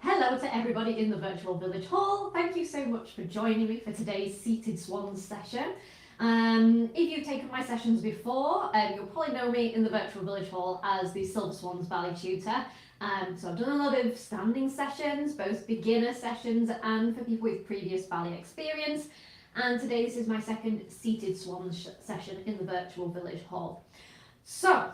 Hello to everybody in the virtual village hall. Thank you so much for joining me for today's Seated Swans session. If you've taken my sessions before, you'll probably know me in the virtual village hall as the Silver Swans ballet tutor. So I've done a lot of standing sessions, both beginner sessions and for people with previous ballet experience. And today this is my second Seated Swans session in the virtual village hall. So,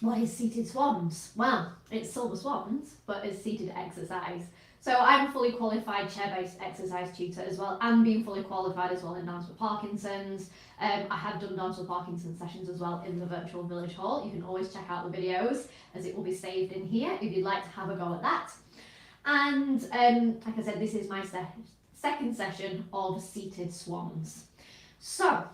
what is Seated Swans? Well, it's Silver Swans, but it's seated exercise. So I'm a fully qualified chair-based exercise tutor as well, and being fully qualified as well in Dance with Parkinson's. I have done Dance with Parkinson's sessions as well in the virtual village hall. You can always check out the videos as it will be saved in here if you'd like to have a go at that. And like I said, this is my second session of Seated Swans. So,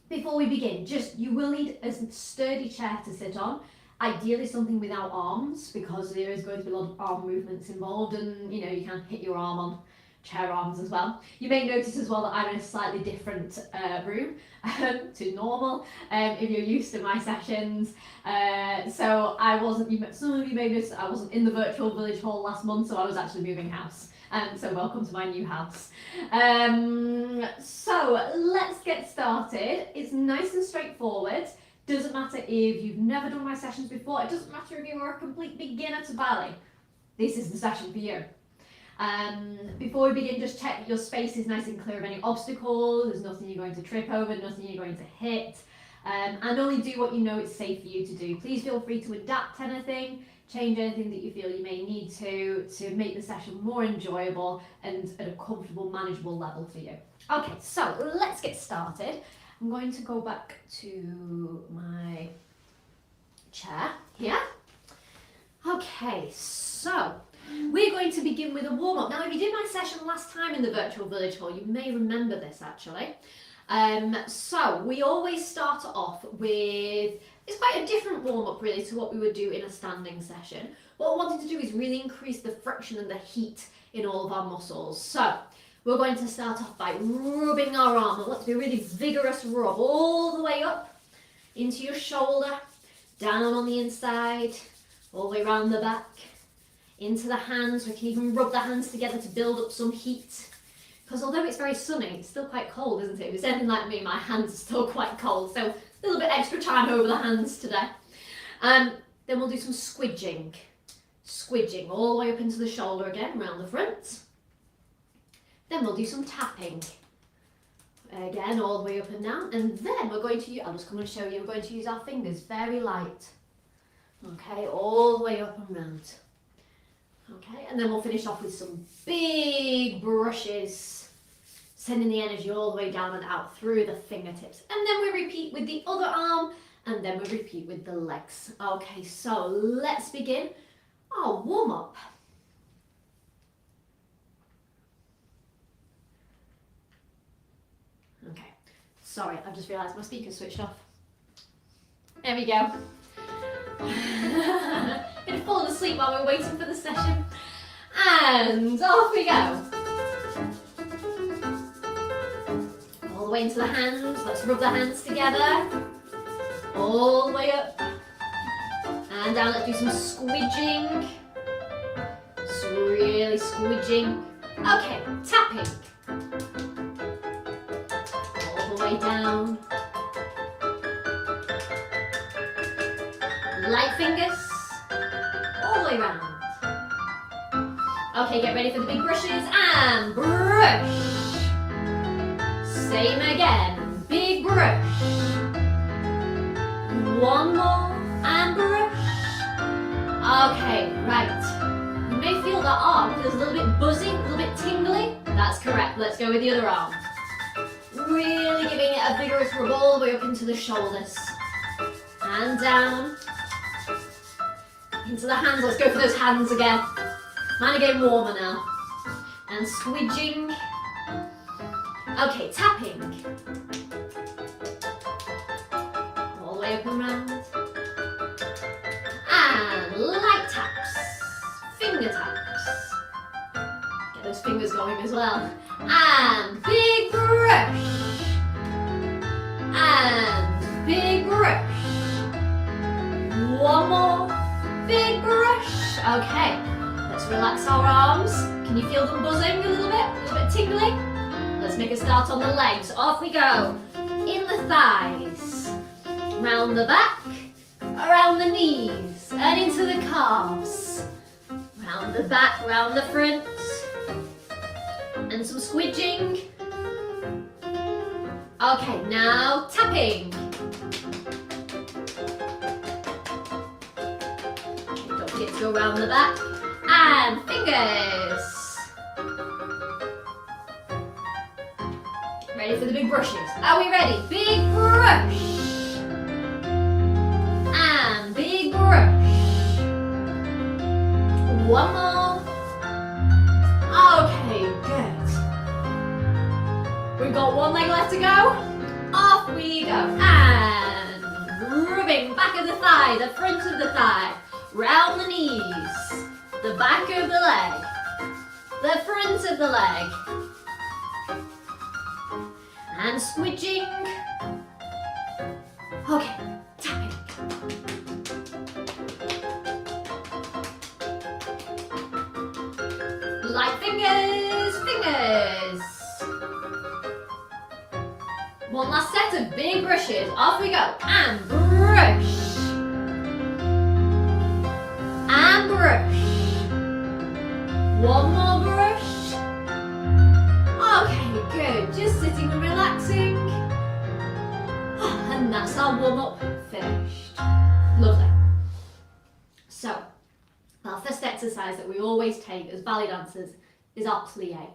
before we begin, you will need a sturdy chair to sit on, ideally something without arms, because there is going to be a lot of arm movements involved, and you can hit your arm on chair arms as well. You may notice as well that I'm in a slightly different room to normal, if you're used to my sessions. So I wasn't, some of you may notice that I wasn't in the virtual village hall last month, so I was actually moving house. So welcome to my new house. So let's get started. It's nice and straightforward. Doesn't matter if you've never done my sessions before. It doesn't matter if you are a complete beginner to ballet. This is the session for you. Before we begin, just check that your space is nice and clear of any obstacles. There's nothing you're going to trip over, nothing you're going to hit. And only do what you know it's safe for you to do. Please feel free to adapt anything, change anything that you feel you may need to make the session more enjoyable and at a comfortable, manageable level for you. Okay, so let's get started. I'm going to go back to my chair here. Okay, so we're going to begin with a warm-up. Now, if you did my session last time in the virtual village hall, you may remember this actually. So we always start off with, it's quite a different warm-up really to what we would do in a standing session. What I wanted to do is really increase the friction and the heat in all of our muscles. So we're going to start off by rubbing our arm. I want to be a really vigorous rub all the way up into your shoulder, down on the inside, all the way around the back, into the hands. We can even rub the hands together to build up some heat. Because although it's very sunny, it's still quite cold, isn't it? If it's anything like me, my hands are still quite cold. So a little bit extra time over the hands today. Then we'll do some squidging. Squidging all the way up into the shoulder again, around the front. Then we'll do some tapping. Again, all the way up and down. And then we're going to, I'll just come and show you, we're going to use our fingers very light. Okay, all the way up and round. Okay, and then we'll finish off with some big brushes, sending the energy all the way down and out through the fingertips. And then we repeat with the other arm, and then we repeat with the legs. Okay, so let's begin our warm-up. Okay, sorry, I've just realised my speaker's switched off. There we go. Been falling asleep while we're waiting for the session. And off we go. All the way into the hands. Let's rub the hands together. All the way up. And down. Let's do some squidging. So really squidging. Okay, tapping. All the way down. Light fingers, all the way around. Okay, get ready for the big brushes and brush. Same again, big brush. One more and brush. Okay, right. You may feel that arm feels a little bit buzzy, a little bit tingly. That's correct, let's go with the other arm. Really giving it a vigorous rub all the way up into the shoulders. And down. Into the hands, let's go for those hands again. Mine are getting warmer now. And squidging. Okay, tapping. All the way up and round. And light taps. Finger taps. Get those fingers going as well. And big brush. And big brush. One more. Big brush. Okay, Let's relax our arms. Can you feel them buzzing a little bit tingly? Let's make a start on the legs. Off we go. In the thighs, round the back, around the knees, and into the calves. Round the back, round the front, and some squidging. Okay, now tapping. Don't forget to go round the back, and fingers. Ready for the big brushes? Are we ready? Big brush. And big brush. One more. Okay, good. We've got one leg left to go. Off we go. And rubbing back of the thigh, the front of the thigh, round the knees, the back of the leg, the front of the leg. And squidging. Okay, tapping. Light fingers, fingers. One last set of big brushes. Off we go. And brush. And brush. One more brush. Okay, good. Just sitting and relaxing. And that's our warm-up finished. Lovely. So, our first exercise that we always take as ballet dancers is our plié.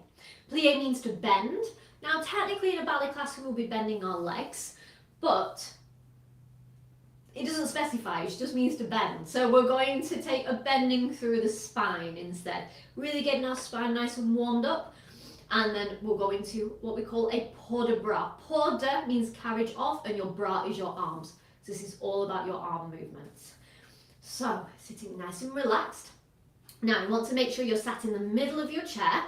Plié means to bend. Now, technically in a ballet class we will be bending our legs, but it doesn't specify, it just means to bend. So we're going to take a bending through the spine instead. Really getting our spine nice and warmed up. And then we'll go into what we call a port de bras. Port de means carriage off, and your bras is your arms. So this is all about your arm movements. So, sitting nice and relaxed. Now, you want to make sure you're sat in the middle of your chair,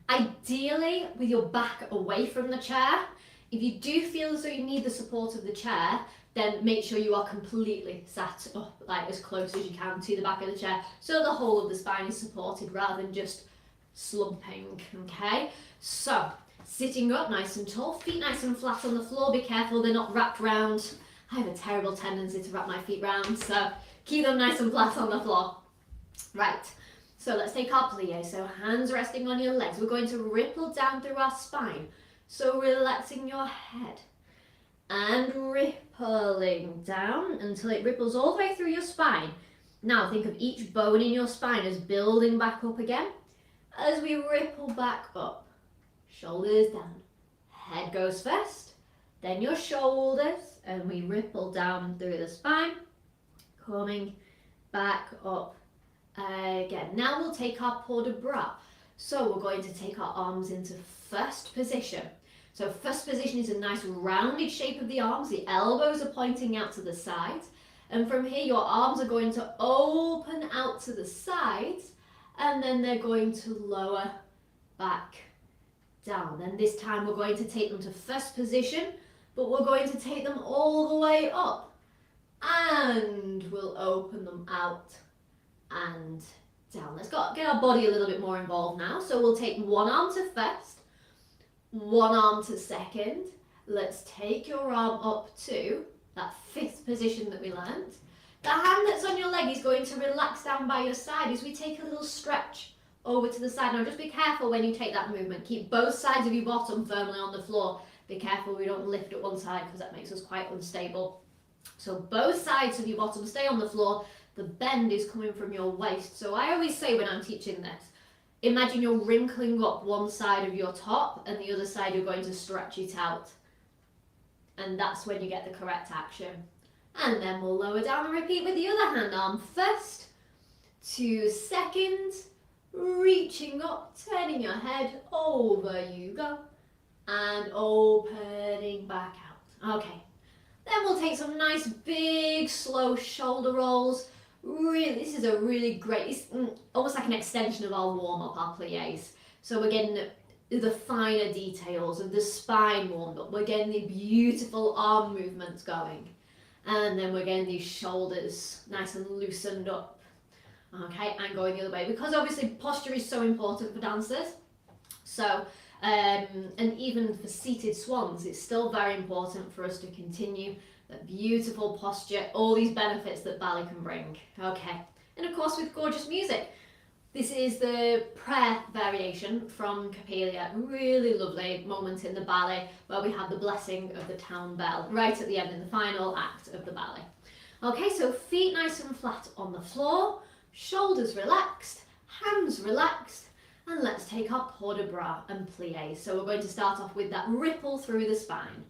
ideally with your back away from the chair. If you do feel as though you need the support of the chair, then make sure you are completely sat up, like as close as you can to the back of the chair, so the whole of the spine is supported rather than just slumping, okay? So, sitting up nice and tall, feet nice and flat on the floor. Be careful they're not wrapped round. I have a terrible tendency to wrap my feet round, so keep them nice and flat on the floor. Right, so let's take our plié. So hands resting on your legs. We're going to ripple down through our spine. So relaxing your head and rippling down until it ripples all the way through your spine. Now think of each bone in your spine as building back up again. As we ripple back up, shoulders down, head goes first, then your shoulders, and we ripple down through the spine, coming back up again. Now we'll take our port de bras. So we're going to take our arms into first position. So first position is a nice rounded shape of the arms. The elbows are pointing out to the sides. And from here, your arms are going to open out to the sides, and then they're going to lower back down. And this time we're going to take them to first position, but we're going to take them all the way up. And we'll open them out and down. Let's get our body a little bit more involved now. So we'll take one arm to first, one arm to second. Let's take your arm up to that fifth position that we learned. The hand that's on your leg is going to relax down by your side as we take a little stretch over to the side. Now just be careful when you take that movement. Keep both sides of your bottom firmly on the floor. Be careful we don't lift at one side because that makes us quite unstable. So both sides of your bottom stay on the floor. The bend is coming from your waist. So I always say when I'm teaching this, imagine you're wrinkling up one side of your top and the other side you're going to stretch it out. And that's when you get the correct action. And then we'll lower down and repeat with the other hand. Arm first, to second, reaching up, turning your head, over you go, and opening back out. Okay, then we'll take some nice big slow shoulder rolls. Really, this is a really great, it's almost like an extension of our warm-up, our pliés. So we're getting the finer details of the spine warmed up. We're getting the beautiful arm movements going. And then we're getting these shoulders nice and loosened up. okay, and going the other way, because obviously posture is so important for dancers. So, and even for seated swans, it's still very important for us to continue that beautiful posture, all these benefits that ballet can bring, okay. And of course with gorgeous music. This is the prayer variation from Coppelia, really lovely moment in the ballet where we have the blessing of the town bell right at the end in the final act of the ballet. Okay, so feet nice and flat on the floor, shoulders relaxed, hands relaxed, and let's take our port de bras and plié. So we're going to start off with that ripple through the spine.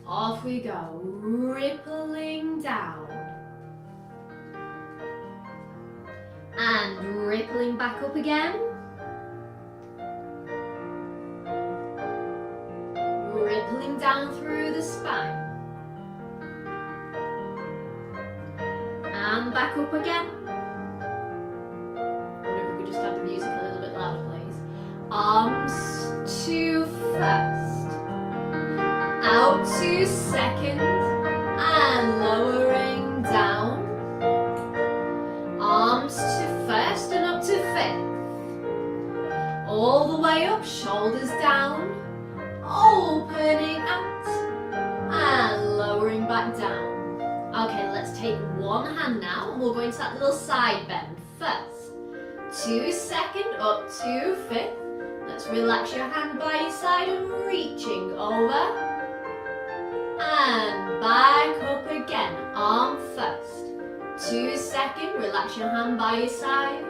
Off we go, rippling down. And rippling back up again. Rippling down through the spine. And back up again. I wonder if we could just have the music a little bit louder, please. Arms to first. Out to second. And lowering down. Arms to first and up to fifth. All the way up, shoulders down. Opening out. And lowering back down. Okay, let's take one hand now and we'll go into that little side bend first. 2 second, up to fifth. Let's relax your hand by your side and reaching over. And back up again, arm first. 2 second, relax your hand by your side.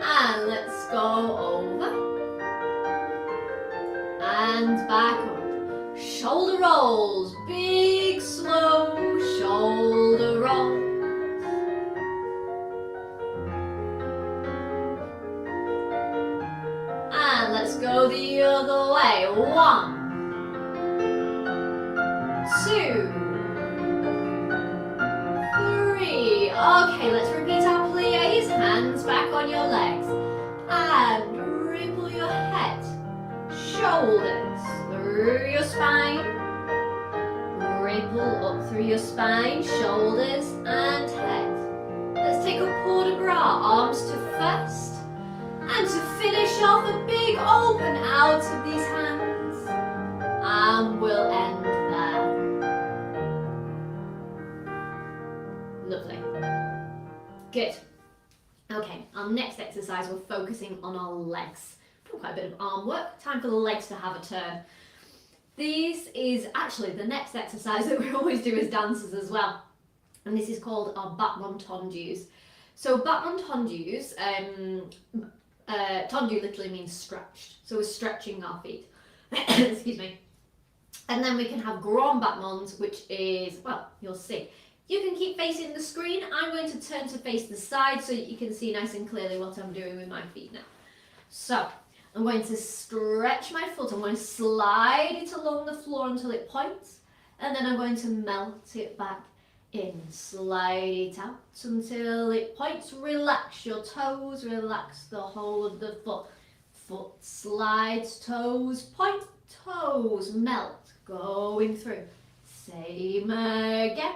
And let's go over. And back up. Shoulder rolls, big slow shoulder rolls. And let's go the other way. 1, 2, 3. Okay, let's repeat our pliés. Hands back on your legs. And ripple your head, shoulders through your spine. Ripple up through your spine, shoulders and head. Let's take a port de bras, arms to first. And to finish off, a big open out of these hands. And we'll end there. Lovely. Good. Okay, our next exercise, we're focusing on our legs. Quite a bit of arm work. Time for the legs to have a turn. This is actually the next exercise that we always do as dancers as well. And this is called our Batom tondus. So Batom tondus, tondu literally means stretched. So we're stretching our feet. Excuse me. And then we can have grand battements, which is, well, you'll see. You can keep facing the screen. I'm going to turn to face the side so that you can see nice and clearly what I'm doing with my feet now. So I'm going to stretch my foot. I'm going to slide it along the floor until it points. And then I'm going to melt it back in. Slide it out until it points. Relax your toes. Relax the whole of the foot. Foot slides, toes point, toes melt. Going through. Same again.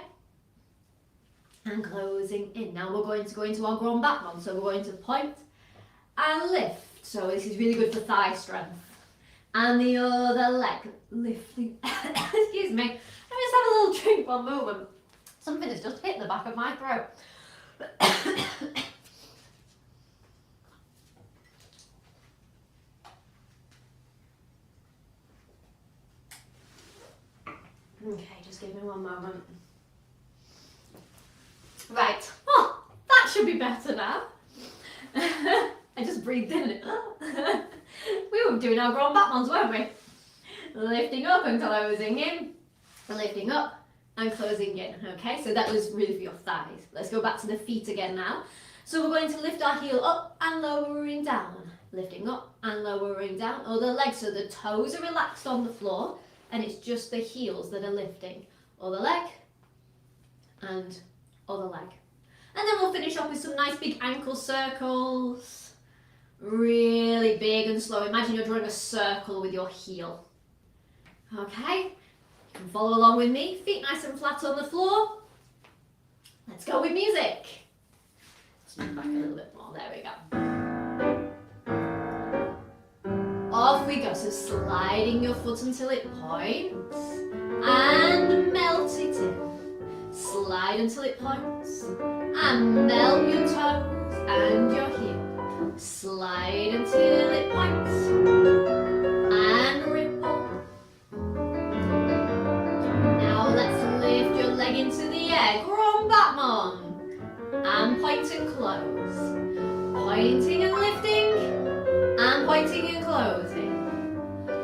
And closing in. Now we're going to go into our grand battement. So we're going to point and lift. So this is really good for thigh strength. And the other leg, lifting. Excuse me, I just had a little drink one moment. Something has just hit the back of my throat. Okay, just give me one moment. Right, oh, that should be better now. I just breathed in it. We were doing our grand battements, weren't we? Lifting up and closing in. Lifting up and closing in. Okay, so that was really for your thighs. Let's go back to the feet again now. So we're going to lift our heel up and lowering down. Lifting up and lowering down. Other leg, so the toes are relaxed on the floor and it's just the heels that are lifting. Other leg and other leg. And then we'll finish off with some nice big ankle circles. Really big and slow. Imagine you're drawing a circle with your heel. Okay, you can follow along with me. Feet nice and flat on the floor. with music. Let's move back a little bit more. There we go. Off we go. So sliding your foot until it points and melt it in. Slide until it points and melt your toes and your heel. Slide until it points and ripple. Now let's lift your leg into the air. Grand Batom. And point and close. Pointing and lifting. And pointing and closing.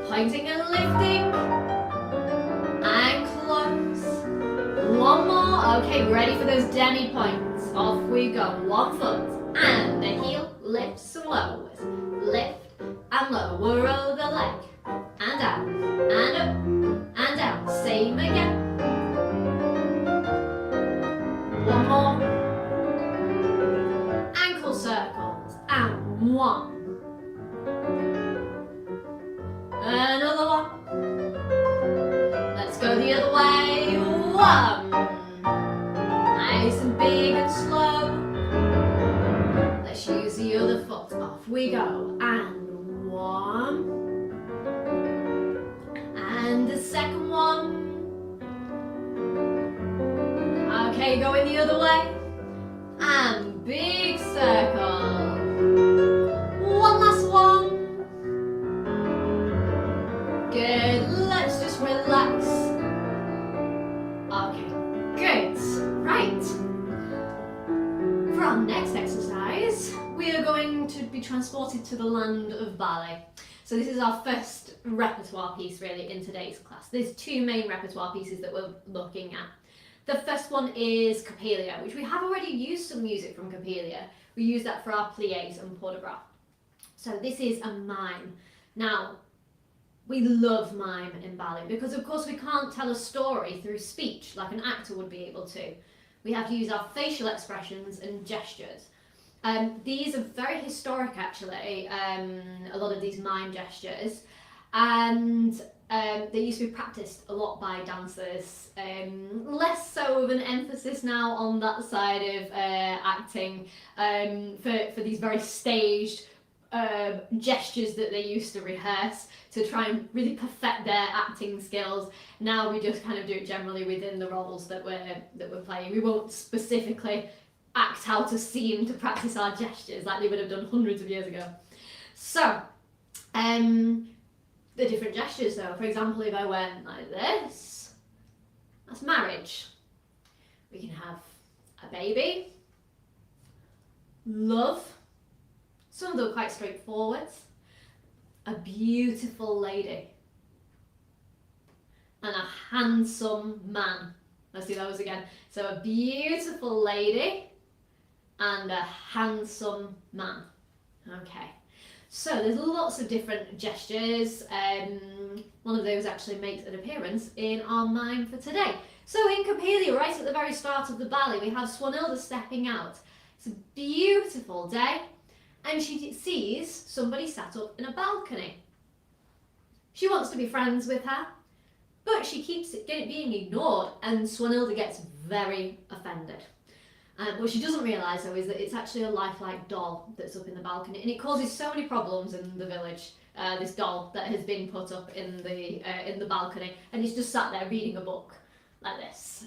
Pointing and lifting. And close. One more. Okay, ready for those demi points. Off we go. One foot. And the heel lifts and lowers. Lift and lower the leg. And down. And up. And down. Same again. One more. Ankle circles. And one. Another one. Let's go the other way. One. Nice and big and slow. Let's use the other foot. Off we go. And one. And the second one. Okay, going the other way. And big circle. One last one. Good. Let's just relax. Okay, good. Right. For our next exercise, we are going to be transported to the land of ballet. So this is our first repertoire piece really in today's class. There's two main repertoire pieces that we're looking at. The first one is Plié, which we have already used some music from Plié. We use that for our pliés and pas de bras. So this is a mime. Now, we love mime in ballet because of course we can't tell a story through speech like an actor would be able to. We have to use our facial expressions and gestures. These are very historic actually, a lot of these mime gestures, and they used to be practiced a lot by dancers. Less so of an emphasis now on that side of acting for these very staged gestures that they used to rehearse to try and really perfect their acting skills. Now we just kind of do it generally within the roles that we're playing. We won't specifically act out a scene to practice our gestures like they would have done hundreds of years ago. So, the different gestures though. For example, if I went like this, that's marriage. We can have a baby, love, some of them are quite straightforward, a beautiful lady, and a handsome man. Let's do those again. So a beautiful lady and a handsome man. Okay. So there's lots of different gestures. One of those actually makes an appearance in our mime for today. So in Plié, right at the very start of the ballet, we have Swanilda stepping out. It's a beautiful day, and she sees somebody sat up in a balcony. She wants to be friends with her, but she keeps being ignored, and Swanilda gets very offended. What she doesn't realise though is that it's actually a lifelike doll that's up in the balcony, and it causes so many problems in the village. This doll that has been put up in the balcony, and it's just sat there reading a book like this.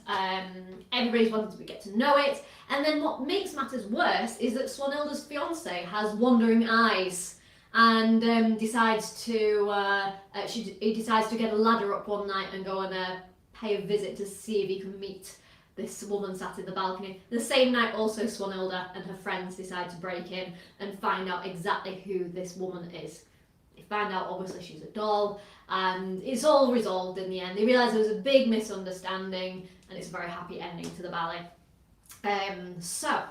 Everybody's wanting to get to know it, and then what makes matters worse is that Swanilda's fiance has wandering eyes, and decides to he decides to get a ladder up one night and go and pay a visit to see if he can meet this woman sat in the balcony. The same night also Swanilda and her friends decide to break in and find out exactly who this woman is. They find out obviously she's a doll, and it's all resolved in the end. They realise there was a big misunderstanding, and it's a very happy ending to the ballet. So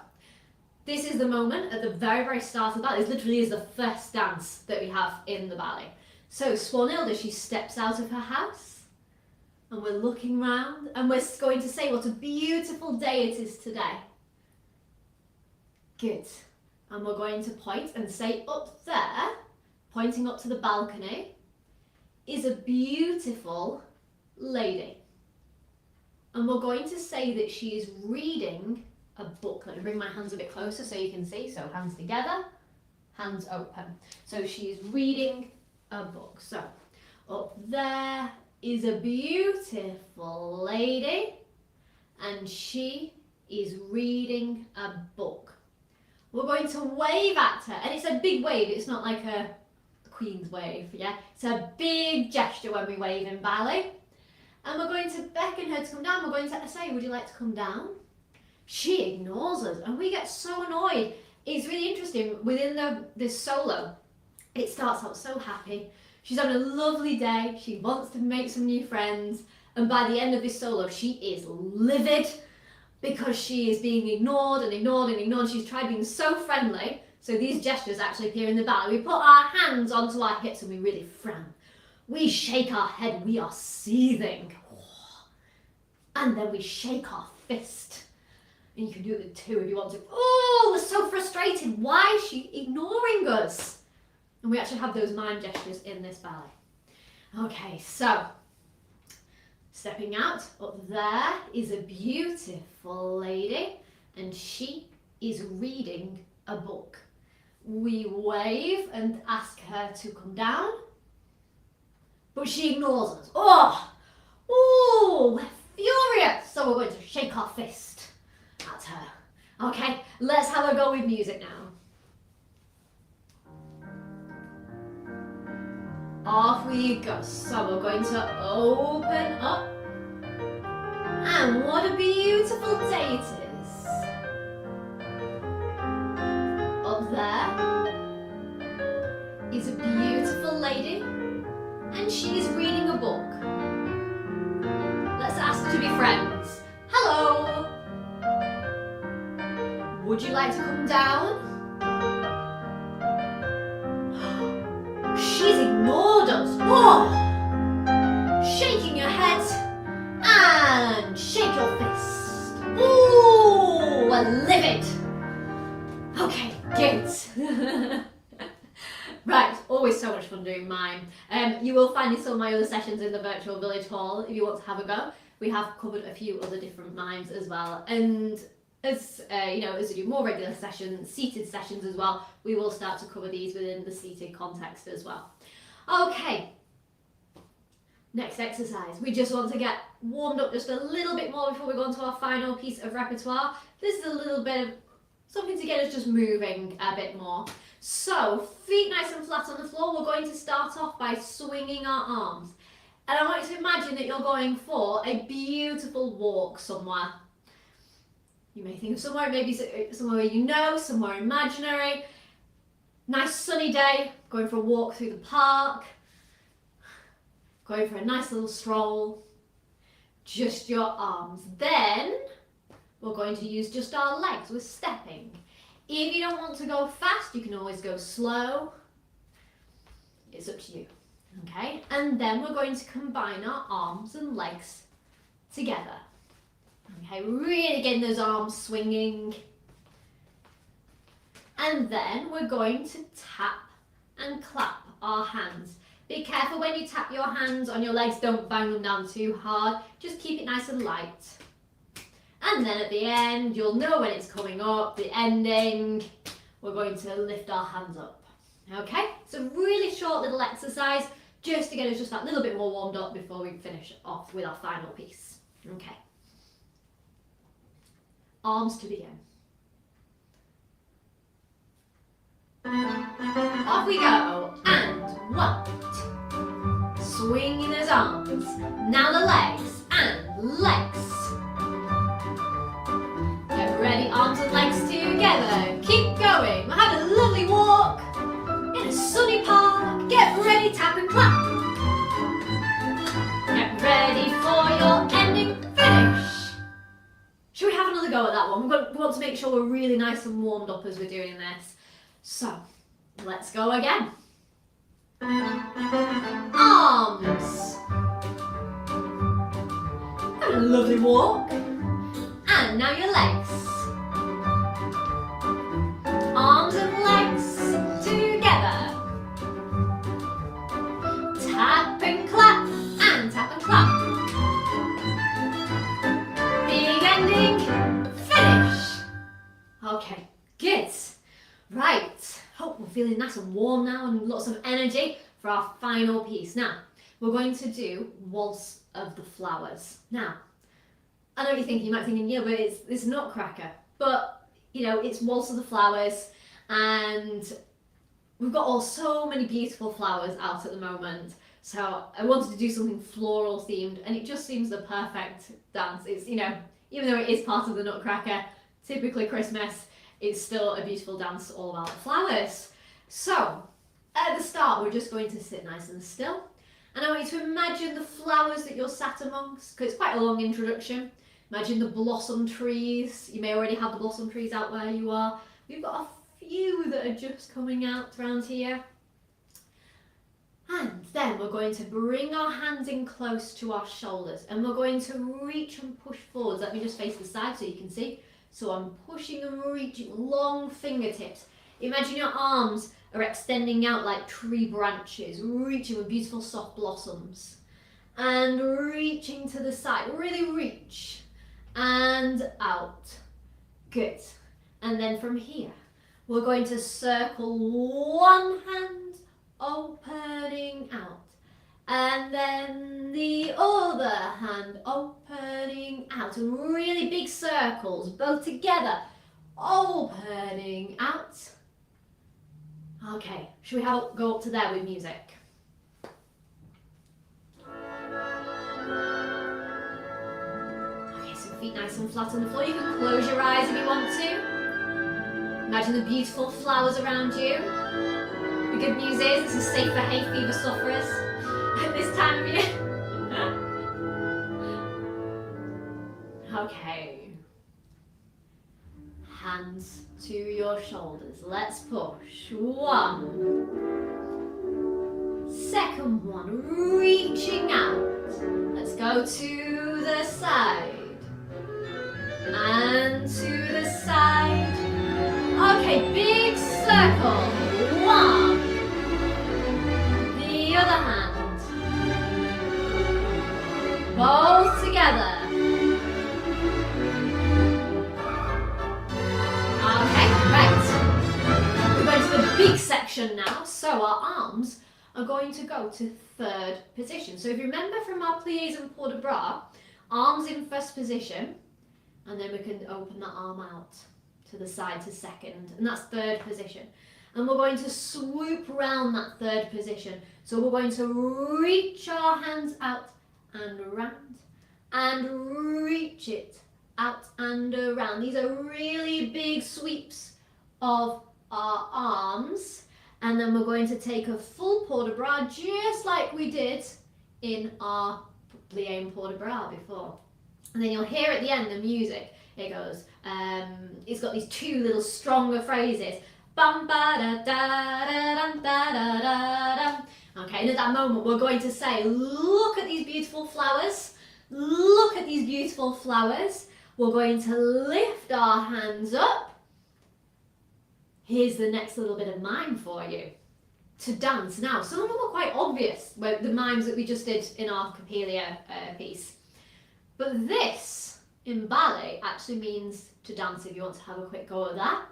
this is the moment at the very, very start of the ballet. This literally is the first dance that we have in the ballet. So Swanilda, she steps out of her house, and we're looking round, and we're going to say what a beautiful day it is today. Good. And we're going to point and say up there, pointing up to the balcony, is a beautiful lady. And we're going to say that she is reading a book. Let me bring my hands a bit closer so you can see. So hands together, hands open. So she's reading a book. So up there is a beautiful lady and she is reading a book. We're going to wave at her, and it's a big wave, it's not like a Queen's wave, yeah? It's a big gesture when we wave in ballet. And we're going to beckon her to come down. We're going to say, would you like to come down? She ignores us and we get so annoyed. It's really interesting, within this solo, it starts out so happy. She's having a lovely day, she wants to make some new friends, and by the end of this solo she is livid because she is being ignored and ignored and ignored. She's tried being so friendly. So these gestures actually appear in the ballet. We put our hands onto our hips and we really frown. We shake our head, we are seething. And then we shake our fist. And you can do it with two if you want to. Oh, we're so frustrated. Why is she ignoring us? And we actually have those mime gestures in this ballet. Okay, so stepping out, up there is a beautiful lady and she is reading a book. We wave and ask her to come down, but she ignores us. Oh, we're furious. So we're going to shake our fist at her. Okay, let's have a go with music now. Off we go. So we're going to open up. And what a beautiful day it is. Up there is a beautiful lady and she's reading a book. Let's ask her to be friends. Hello! Would you like to come down? She's ignored us. Oh! Shaking your head and shake your fist. Ooh, livid. Okay, good. Right, always so much fun doing mime. You will find in some of my other sessions in the virtual village hall if you want to have a go. We have covered a few other different mimes as well, and as as we do more regular sessions, seated sessions as well, we will start to cover these within the seated context as well. Okay, next exercise. We just want to get warmed up just a little bit more before we go on to our final piece of repertoire. This is a little bit of something to get us just moving a bit more. So, feet nice and flat on the floor. We're going to start off by swinging our arms. And I want you to imagine that you're going for a beautiful walk somewhere. You may think of somewhere, maybe somewhere you know, somewhere imaginary. Nice sunny day, going for a walk through the park. Going for a nice little stroll. Just your arms. Then, we're going to use just our legs. We're stepping. If you don't want to go fast, you can always go slow. It's up to you. Okay, and then we're going to combine our arms and legs together. Okay, really getting those arms swinging. And then we're going to tap and clap our hands. Be careful when you tap your hands on your legs, don't bang them down too hard. Just keep it nice and light. And then at the end, you'll know when it's coming up, the ending, we're going to lift our hands up. Okay, so really short little exercise, just to get us just that little bit more warmed up before we finish off with our final piece. Okay. Arms to begin. Off we go, and 1, 2. Swinging those arms. Now the legs, and legs. Get ready, arms and legs together. Keep going. We're having a lovely walk in a sunny park. Get ready, tap and clap. Get ready for your ending finish. Should we have another go at that one? We want to make sure we're really nice and warmed up as we're doing this. So, let's go again. Arms. Have a lovely walk. And now your legs. Arms and legs together. Tap and clap, and tap and clap. Big ending, finish. Okay, good. Right, hope we're feeling nice and warm now and lots of energy for our final piece. Now, we're going to do Waltz of the Flowers. Now, I know what you're thinking, you might be thinking, yeah, but it's Nutcracker. But, you know, it's Waltz of the Flowers, and we've got so many beautiful flowers out at the moment. So I wanted to do something floral themed, and it just seems the perfect dance. It's, you know, even though it is part of the Nutcracker, typically Christmas, it's still a beautiful dance all about the flowers. So, at the start, we're just going to sit nice and still. And I want you to imagine the flowers that you're sat amongst, because it's quite a long introduction. Imagine the blossom trees. You may already have the blossom trees out where you are. We've got a few that are just coming out around here. And then we're going to bring our hands in close to our shoulders, and we're going to reach and push forwards. Let me just face the side so you can see. So I'm pushing and reaching, long fingertips. Imagine your arms are extending out like tree branches, reaching with beautiful soft blossoms. And reaching to the side, really reach. And out. Good. And then from here, we're going to circle one hand, opening out. And then the other hand opening out, and really big circles, both together, opening out. Okay, should we go up to there with music? Okay, so feet nice and flat on the floor. You can close your eyes if you want to. Imagine the beautiful flowers around you. The good news is this is safe for hay fever sufferers at this time of year. Okay. Hands to your shoulders. Let's push. One. Second one, reaching out. Let's go to the side. And to the side. Okay, big circle. One. The other hand. Both together. Okay, right. We're going to the big section now. So our arms are going to go to third position. So if you remember from our pliés and port de bras, arms in first position, and then we can open the arm out to the side to second, and that's third position. And we're going to swoop round that third position. So we're going to reach our hands out and around, and reach it out and around. These are really big sweeps of our arms. And then we're going to take a full port de bras, just like we did in our plié and port de bras before. And then you'll hear at the end the music. It goes, it's got these two little stronger phrases. Bum ba da da da da da da da. Okay, and at that moment we're going to say, look at these beautiful flowers. Look at these beautiful flowers. We're going to lift our hands up. Here's the next little bit of mime for you to dance. Now, some of them are quite obvious, the mimes that we just did in our Capellia piece. But this, in ballet, actually means to dance if you want to have a quick go at that.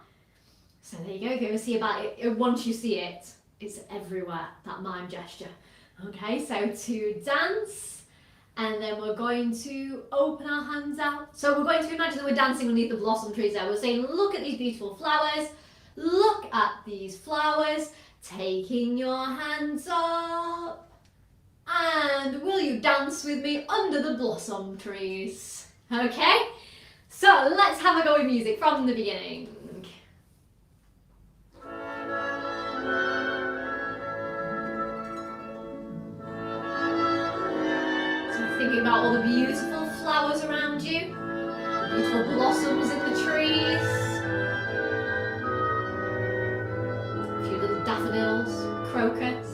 So there you go, if you ever see about it, once you see it, it's everywhere, that mime gesture. Okay, so to dance, and then we're going to open our hands out. So we're going to imagine that we're dancing underneath the blossom trees there. We're saying, look at these beautiful flowers. Look at these flowers, taking your hands up. And will you dance with me under the blossom trees? Okay, so let's have a go with music from the beginning. So thinking about all the beautiful flowers around you, the beautiful blossoms in the trees. Daffodils, crocus.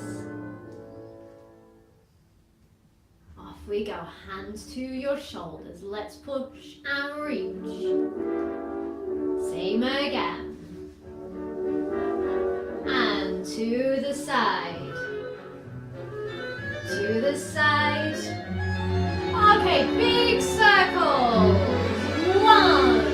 Off we go, hands to your shoulders. Let's push and reach. Same again. And to the side. To the side. Okay, big circles. One.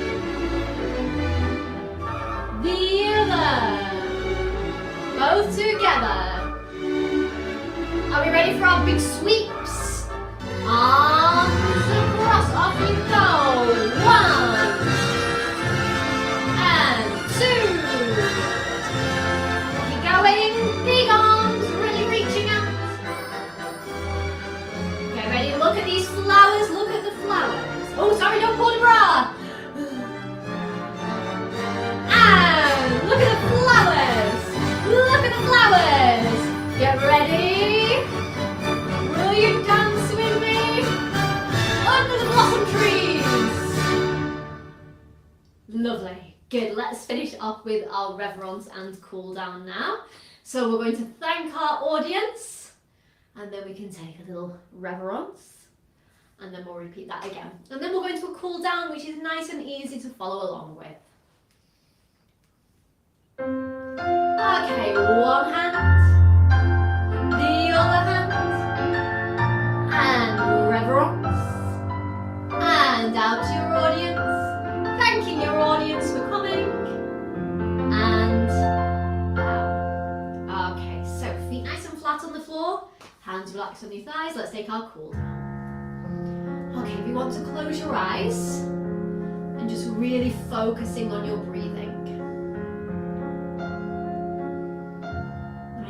Lovely. Good. Let's finish off with our reverence and cool down now. So we're going to thank our audience, and then we can take a little reverence, and then we'll repeat that again. And then we'll go into a cool down, which is nice and easy to follow along with. Okay, one hand, the other hand, and reverence, and out to your audience, thanking your audience for coming, and down. Okay, so feet nice and flat on the floor, hands relaxed on your thighs. Let's take our cool down. Okay, if you want to close your eyes and just really focusing on your breathing.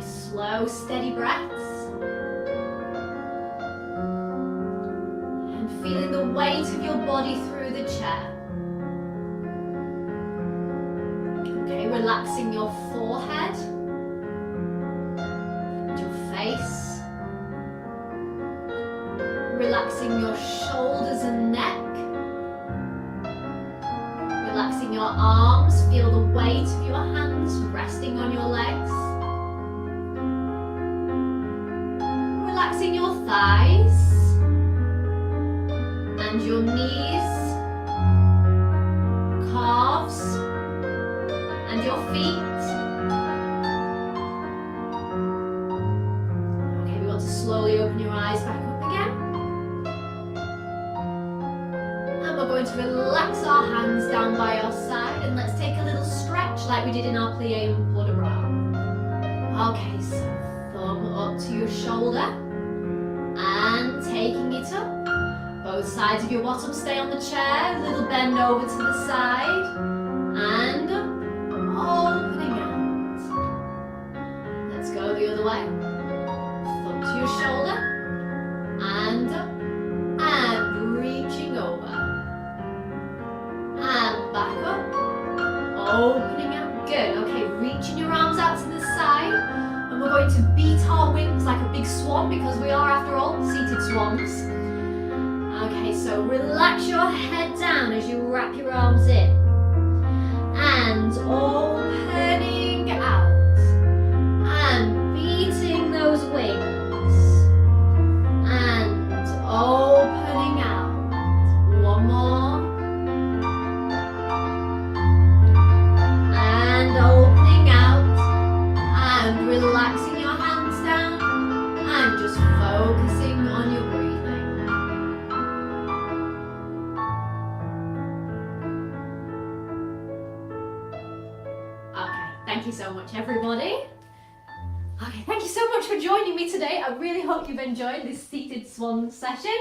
Slow, steady breaths. And feeling the weight of your body through the chair. Okay, relaxing your forehead, your face, relaxing your shoulders and neck, relaxing your arms, feel the weight of your hands resting on your legs. Relaxing your thighs and your knees, calves and your feet. Okay, we want to slowly open your eyes back up again. And we're going to relax our hands down by our side, and let's take a little stretch like we did in our Plié and port de bras. Okay, so thumb up to your shoulder. And taking it up, both sides of your bottom stay on the chair, a little bend over to the side, and opening out. Let's go the other way. Thumb to your shoulder, and up, and reaching over, and back up, opening out. Good. Okay, reaching your arms out to the side. We're going to beat our wings like a big swan, because we are, after all, seated swans. Okay, so relax your head down as you wrap your arms in. And opening out. And beating those wings. And opening out. One more. And opening out. And relaxing your hands down and just focusing on your breathing. Okay, thank you so much, everybody. Okay, thank you so much for joining me today. I really hope you've enjoyed this seated swan session.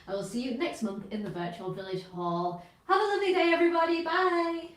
I will see you next month in the virtual village hall. Have a lovely day, everybody. Bye.